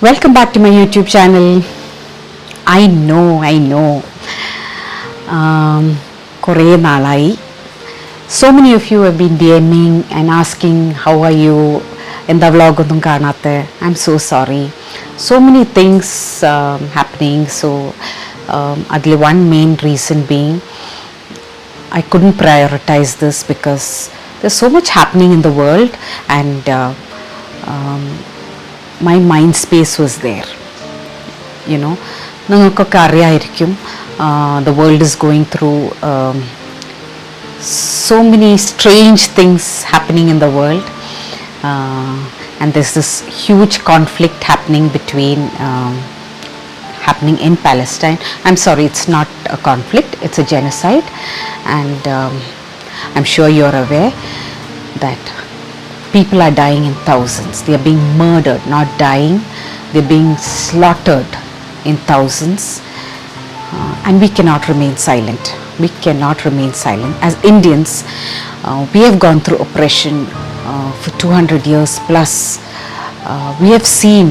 Welcome back to my YouTube channel. I know. കുറേ നാളായി. So many of you have been DMing and asking how are you? എന്താ vlog ഒന്നും കാണാത്തെ? I'm so sorry. So many things happening. So അതിൽ one main reason being I couldn't prioritize this because there's so much happening in the world and my mind space was there. You know, നിങ്ങൾക്കൊക്കെ അറിയായിരിക്കും, the world is going through so many strange things happening in the world, and there's this huge conflict happening in Palestine. I'm sorry, it's not a conflict, it's a genocide, and I'm sure you're aware that people are dying in thousands. They are being murdered, not dying, they're being slaughtered in thousands, and we cannot remain silent. As Indians, we have gone through oppression for 200 years plus. We have seen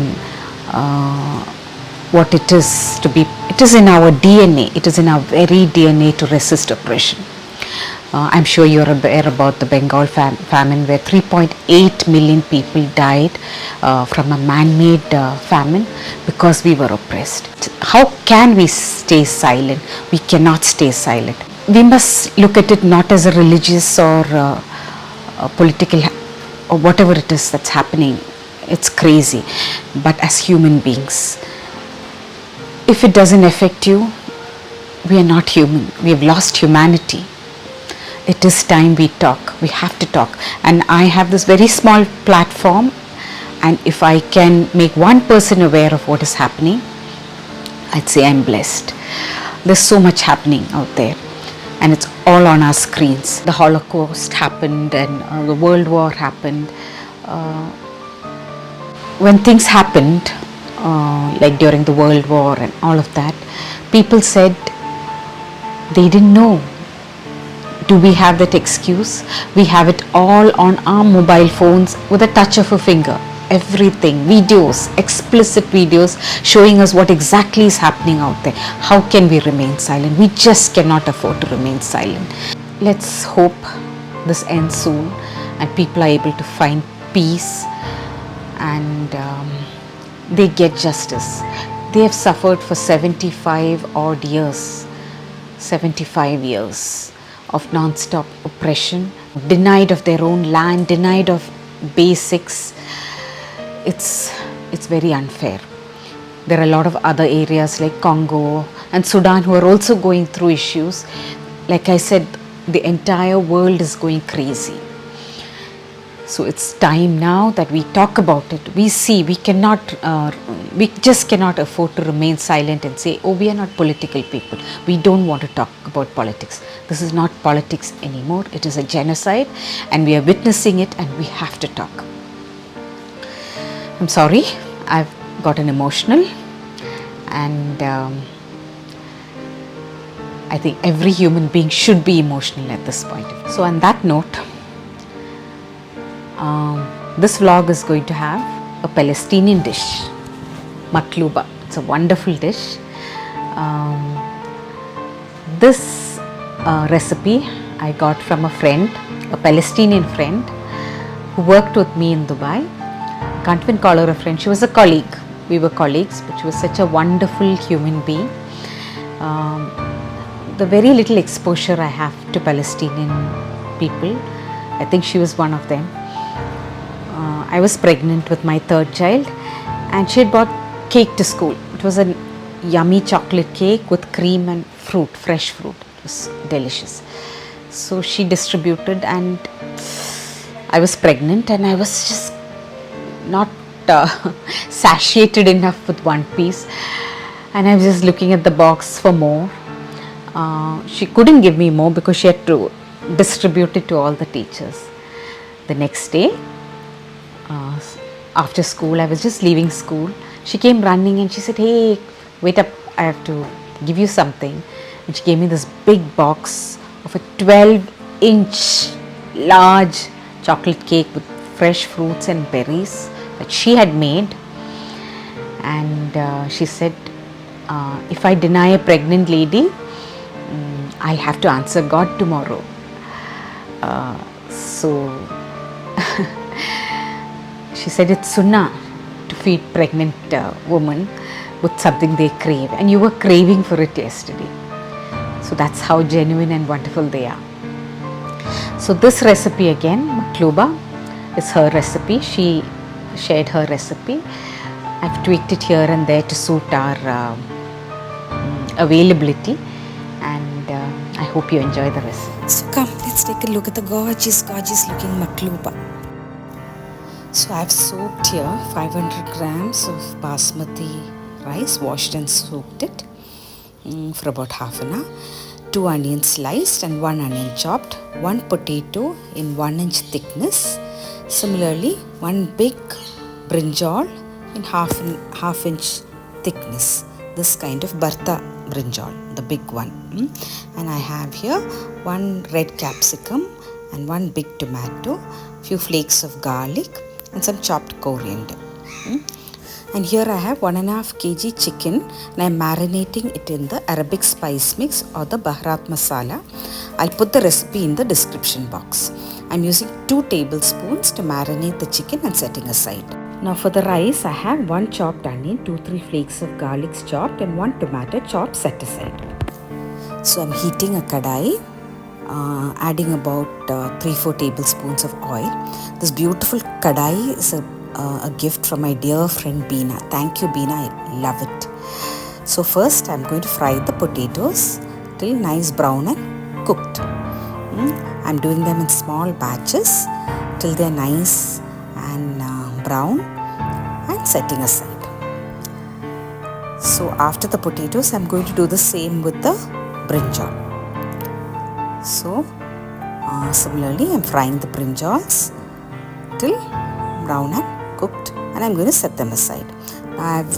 what it is to be, it is in our DNA, it is in our very DNA to resist oppression. I'm sure you're aware about the Bengal famine, where 3.8 million people died from a man-made famine because we were oppressed. How can we stay silent? We cannot stay silent. We must look at it not as a religious or a political or whatever it is that's happening. It's crazy. But as human beings, if it doesn't affect you, we are not human. We have lost humanity. It is time we talk. We have to talk. And I have this very small platform, and if I can make one person aware of what is happening, I'd say I'm blessed. There's so much happening out there, and it's all on our screens. The Holocaust happened, and the World War happened. When things happened, like during the World War and all of that, people said they didn't know. Do we have that excuse? We have it all on our mobile phones with a touch of a finger. Everything, videos, explicit videos showing us what exactly is happening out there. How can we remain silent? We just cannot afford to remain silent. Let's hope this ends soon and people are able to find peace and they get justice. They have suffered for 75 odd years, 75 years of non-stop oppression, denied of their own land, denied of basics. It's very unfair. There are a lot of other areas like Congo and Sudan who are also going through issues. Like I said, the entire world is going crazy. So it's time now that we talk about it. We see we just cannot afford to remain silent and say, oh, we are not political people. We don't want to talk about politics. This is not politics anymore. It is a genocide and we are witnessing it and we have to talk. I'm sorry, I've gotten emotional, and I think every human being should be emotional at this point. So on that note, this vlog is going to have a Palestinian dish, Maklooba. It's a wonderful dish. This recipe I got from a friend, a Palestinian friend who worked with me in Dubai. Can't even call her a friend, she was a colleague. We were colleagues, but she was such a wonderful human being. The very little exposure I have to Palestinian people, I think she was one of them. I was pregnant with my third child and she had brought cake to school. It was a yummy chocolate cake with cream and fruit, fresh fruit. It was delicious. So she distributed and I was pregnant and I was just not satiated enough with one piece, and I was just looking at the box for more. She couldn't give me more because she had to distribute it to all the teachers. The next day, after school, I was just leaving school. She came running and she said, hey, wait up, I have to give you something. And she gave me this big box of a 12-inch large chocolate cake with fresh fruits and berries that she had made. and she said, if I deny a pregnant lady, I'll have to answer God tomorrow. So she said it's sunnah to feed pregnant women with something they crave, and you were craving for it yesterday. So that's how genuine and wonderful they are. So this recipe again, Maklooba, is her recipe. She shared her recipe. I've tweaked it here and there to suit our availability, and I hope you enjoy the recipe. So come, let's take a look at the gorgeous looking Maklooba. So I've soaked here 500 grams of Basmati rice, washed and soaked it for about half an hour. 2 onions sliced and 1 onion chopped. 1 potato in 1 inch thickness. Similarly, 1 big brinjal in half inch thickness. This kind of Bharta brinjal, the big one. And I have here 1 red capsicum and 1 big tomato, few flakes of garlic and some chopped coriander. And here I have 1.5 kg chicken, and I am marinating it in the Arabic spice mix or the Baharath masala. I'll put the recipe in the description box. I'm using 2 tablespoons to marinate the chicken and setting aside. Now for the rice, I have 1 chopped onion, 2-3 flakes of garlic chopped and 1 tomato chopped set aside. So I'm heating a kadai, adding about 3-4 tablespoons of oil. This beautiful kadai is a gift from my dear friend Beena. Thank you, Beena, I love it. So first I'm going to fry the potatoes till nice brown and cooked. I'm doing them in small batches till they're nice and brown and setting aside. So after the potatoes, I'm going to do the same with the brinjal. So similarly, I'm frying the brinjals till brown and cooked, and I'm going to set them aside. I've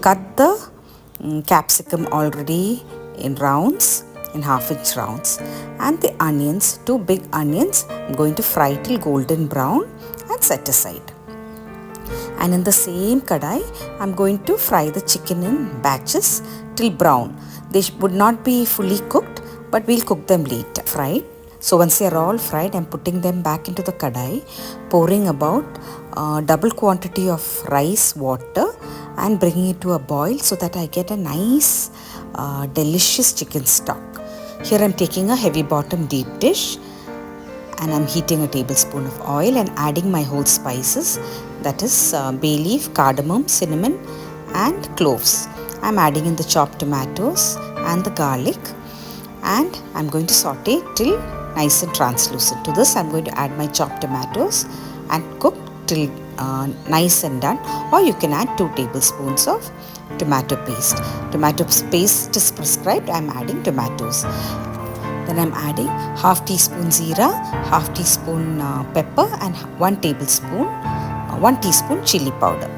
cut the capsicum already in rounds, in half-inch rounds, and the onions, 2 big onions, I'm going to fry till golden brown and set aside. And in the same kadai, I'm going to fry the chicken in batches till brown. They would not be fully cooked, but we'll cook them later. Fried. So once they are all fried, I'm putting them back into the kadai, pouring about double quantity of rice water and bringing it to a boil so that I get a nice delicious chicken stock. Here I'm taking a heavy bottom deep dish and I'm heating a tablespoon of oil and adding my whole spices, that is bay leaf, cardamom, cinnamon and cloves. I'm adding in the chopped tomatoes and the garlic, and I'm going to saute till nice and translucent. To this I'm going to add my chopped tomatoes and cook till nice and done, or you can add 2 tablespoons of tomato paste. Tomato paste is prescribed. I'm adding tomatoes. Then I'm adding half teaspoon zira, half teaspoon pepper and 1 teaspoon chilli powder.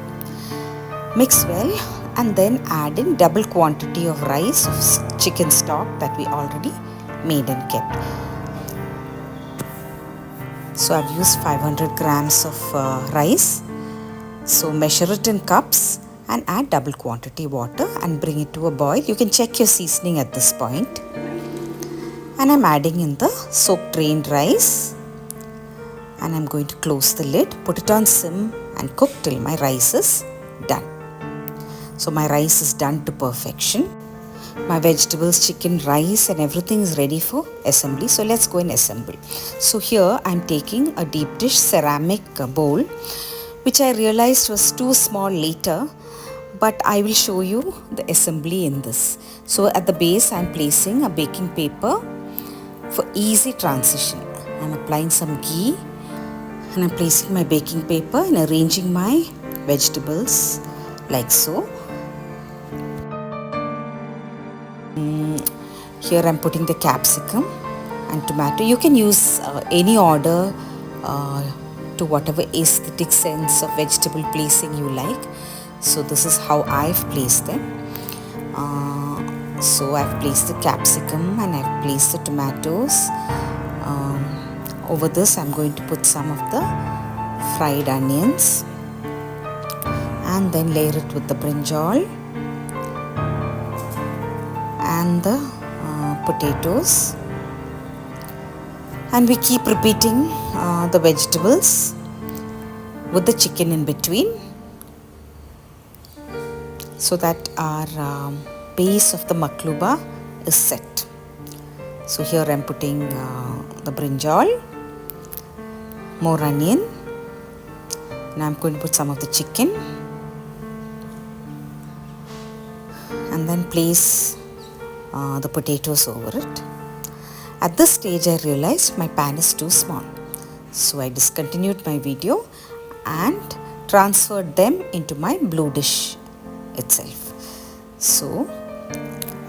Mix well and then add in double quantity of rice of chicken stock that we already made and kept. So I've used 500 grams of rice. So measure it in cups and add double quantity water and bring it to a boil. You can check your seasoning at this point. And I'm adding in the soaked drained rice, and I'm going to close the lid, put it on sim and cook till my rice is done. So my rice is done to perfection. My vegetables, chicken, rice and everything is ready for assembly. So let's go and assemble. So here I'm taking a deep dish ceramic bowl, which I realized was too small later, but I will show you the assembly in this. So at the base I'm placing a baking paper for easy transition. I'm applying some ghee and I'm placing my baking paper and arranging my vegetables like so. Here I'm putting the capsicum and tomato. You can use any order to whatever aesthetic sense of vegetable placing you like. So this is how I've placed them. So I've placed the capsicum and I've placed the tomatoes. Over this I'm going to put some of the fried onions and then layer it with the brinjal and the potatoes, and we keep repeating the vegetables with the chicken in between, so that our base of the maklooba is set. So here I am putting the brinjal, more onion, and I am going to put some of the chicken, and then place the potatoes over it. At this stage I realized my pan is too small, so I discontinued my video and transferred them into my blue dish itself. So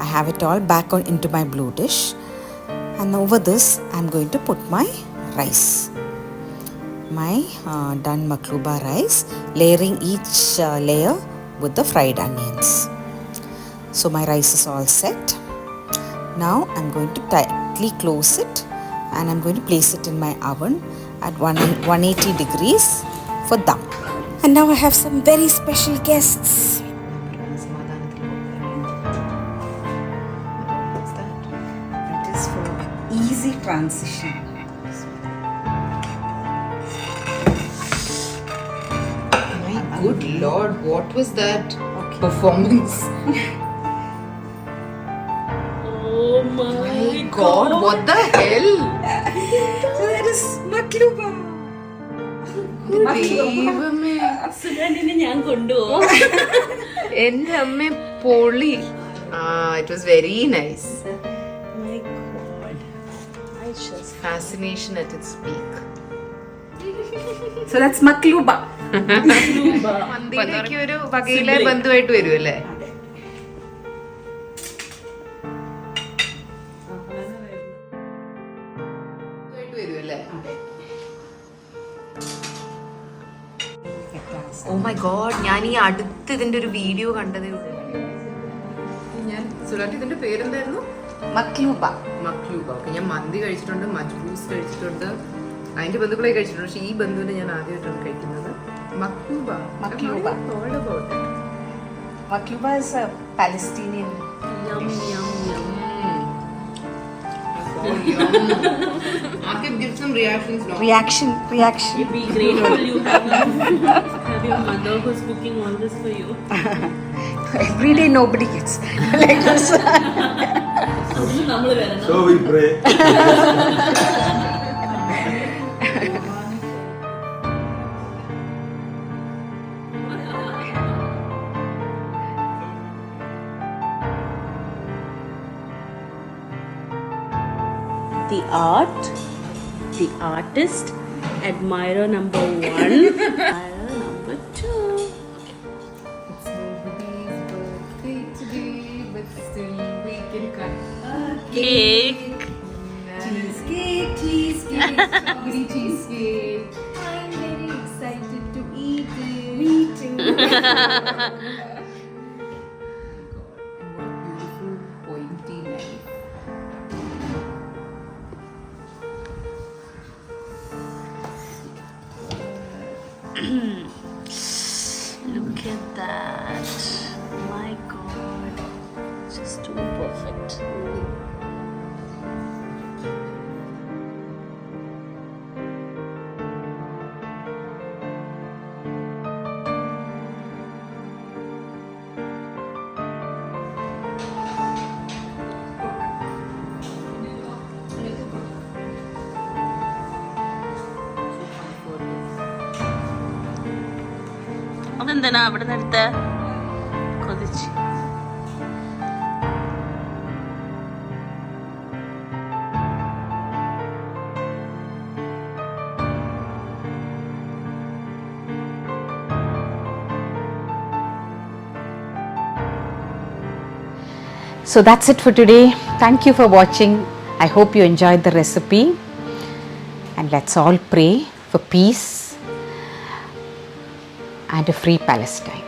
I have it all back on into my blue dish, and over this I am going to put my rice, my done maklooba rice, layering each layer with the fried onions. So my rice is all set. Now I am going to tightly close it, and I am going to place it in my oven at 180 degrees for dum. And now I have some very special guests. What's that? That is for easy transition. My good Lord, what was that performance? Oh my God, what the hell? So that is maklooba. ദൈവമേ, സുഗാന്റിനെ ഞാൻ കൊണ്ടുപോകും. എൻ്റെ അമ്മ പൊളി. It was very nice. My God. I just Fascination at its peak. So that's maklooba. മന്തിയിലേക്ക് ഒരു വകയിലെ ബന്ധുവായിട്ട് വരും അല്ലേ? Oh my God, ഞാൻ ഈ അടുത്ത് ഇതിന്റെ ഒരു വീഡിയോ കണ്ടതേ ഉള്ളൂ. ഞാൻ സുലാറ്റ്, ഇതിന്റെ പേരെന്തായിരുന്നു? Maklooba. മക്ലൂബ. ഓക്കെ, ഞാൻ മന്തി കഴിച്ചിട്ടുണ്ട്, മജ്ബൂസ് കഴിച്ചിട്ടുണ്ട്, അതിന്റെ ബന്ധുക്കളെ കഴിച്ചിട്ടുണ്ട്. പക്ഷെ ഈ ബന്ധുവിനെ ഞാൻ ആദ്യമായിട്ടാണ് കഴിക്കുന്നത്. മക്ലൂബ. Maklooba. Maklooba is a Palestinian. yum yum yum. Akib, give some reactions now. Reaction. Be grateful you have your mother who's cooking all this for you. Every day nobody gets like this. അതിന് നമ്മള് വരണം. So we pray. The art, the artist, admirer number 1, admirer number 2. It's nobody's birthday today, but still we can cut a Cake. cheesecake, strawberry cheesecake. I'm very excited to eat it. Me too. Oh my God, and what beautiful pointy knife. Look at that. My God. Just too perfect. അതെന്താ അവിടെ നിർത്ത കൊതിച്ച് So that's it for today. Thank you for watching. I hope you enjoyed the recipe, and let's all pray for peace and a free Palestine.